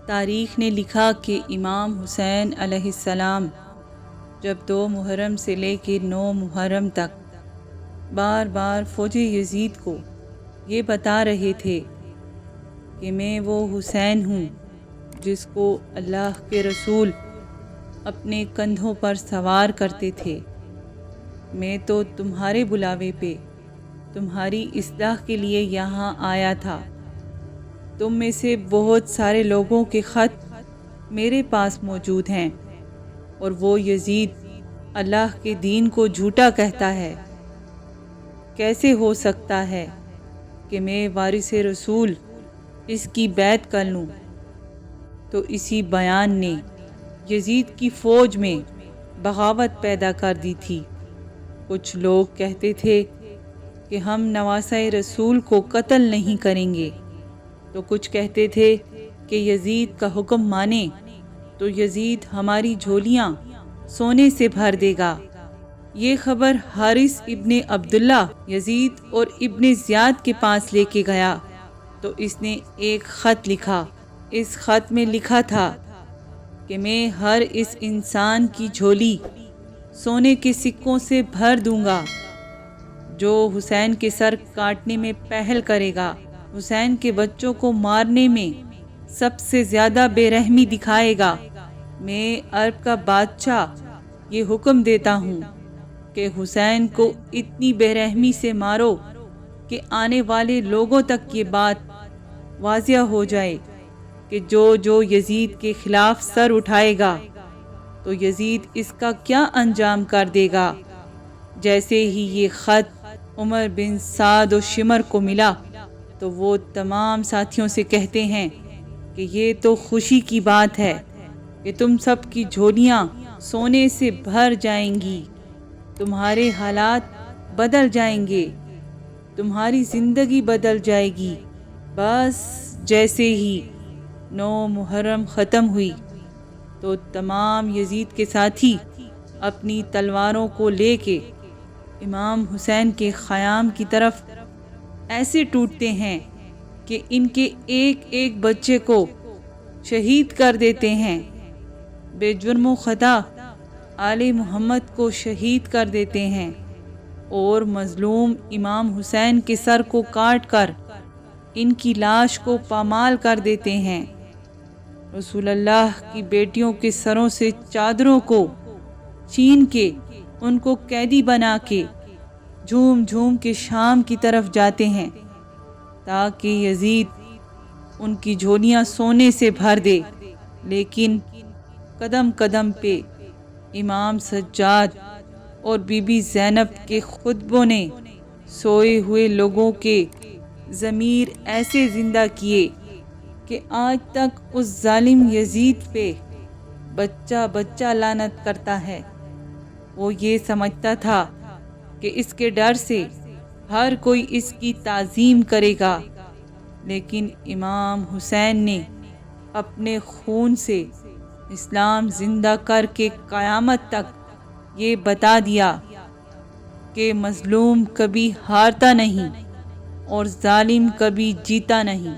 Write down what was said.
تاریخ نے لکھا کہ امام حسین علیہ السلام جب 2 محرم سے لے کے 9 محرم تک بار بار فوج یزید کو یہ بتا رہے تھے کہ میں وہ حسین ہوں جس کو اللہ کے رسول اپنے کندھوں پر سوار کرتے تھے۔ میں تو تمہارے بلاوے پہ تمہاری اصلاح کے لیے یہاں آیا تھا۔ تم میں سے بہت سارے لوگوں کے خط میرے پاس موجود ہیں، اور وہ یزید اللہ کے دین کو جھوٹا کہتا ہے۔ کیسے ہو سکتا ہے کہ میں وارث رسول اس کی بیعت کر لوں؟ تو اسی بیان نے یزید کی فوج میں بغاوت پیدا کر دی تھی۔ کچھ لوگ کہتے تھے کہ ہم نواسۂ رسول کو قتل نہیں کریں گے، تو کچھ کہتے تھے کہ یزید کا حکم مانیں تو یزید ہماری جھولیاں سونے سے بھر دے گا۔ یہ خبر حارث ابن عبداللہ یزید اور ابن زیاد کے پاس لے کے گیا، تو اس نے ایک خط لکھا۔ اس خط میں لکھا تھا کہ میں ہر اس انسان کی جھولی سونے کے سکوں سے بھر دوں گا جو حسین کے سر کاٹنے میں پہل کرے گا، حسین کے بچوں کو مارنے میں سب سے زیادہ بے رحمی دکھائے گا۔ میں عرب کا بادشاہ یہ حکم دیتا ہوں کہ حسین کو اتنی بے رحمی سے مارو کہ آنے والے لوگوں تک یہ بات واضح ہو جائے کہ جو یزید کے خلاف سر اٹھائے گا تو یزید اس کا کیا انجام کر دے گا۔ جیسے ہی یہ خط عمر بن سعد و شمر کو ملا تو وہ تمام ساتھیوں سے کہتے ہیں کہ یہ تو خوشی کی بات ہے کہ تم سب کی جھولیاں سونے سے بھر جائیں گی، تمہارے حالات بدل جائیں گے، تمہاری زندگی بدل جائے گی۔ بس جیسے ہی 9 محرم ختم ہوئی تو تمام یزید کے ساتھی اپنی تلواروں کو لے کے امام حسین کے خیام کی طرف ایسے ٹوٹتے ہیں کہ ان کے ایک ایک بچے کو شہید کر دیتے ہیں، بے جرم و خطا آل محمد کو شہید کر دیتے ہیں، اور مظلوم امام حسین کے سر کو کاٹ کر ان کی لاش کو پامال کر دیتے ہیں۔ رسول اللہ کی بیٹیوں کے سروں سے چادروں کو چھین کے ان کو قیدی بنا کے جھوم جھوم کے شام کی طرف جاتے ہیں تاکہ یزید ان کی جھولیاں سونے سے بھر دے۔ لیکن قدم قدم پہ امام سجاد اور بی بی زینب کے خطبوں نے سوئے ہوئے لوگوں کے ضمیر ایسے زندہ کیے کہ آج تک اس ظالم یزید پہ بچہ بچہ لعنت کرتا ہے۔ وہ یہ سمجھتا تھا کہ اس کے ڈر سے ہر کوئی اس کی تعظیم کرے گا، لیکن امام حسین نے اپنے خون سے اسلام زندہ کر کے قیامت تک یہ بتا دیا کہ مظلوم کبھی ہارتا نہیں اور ظالم کبھی جیتا نہیں،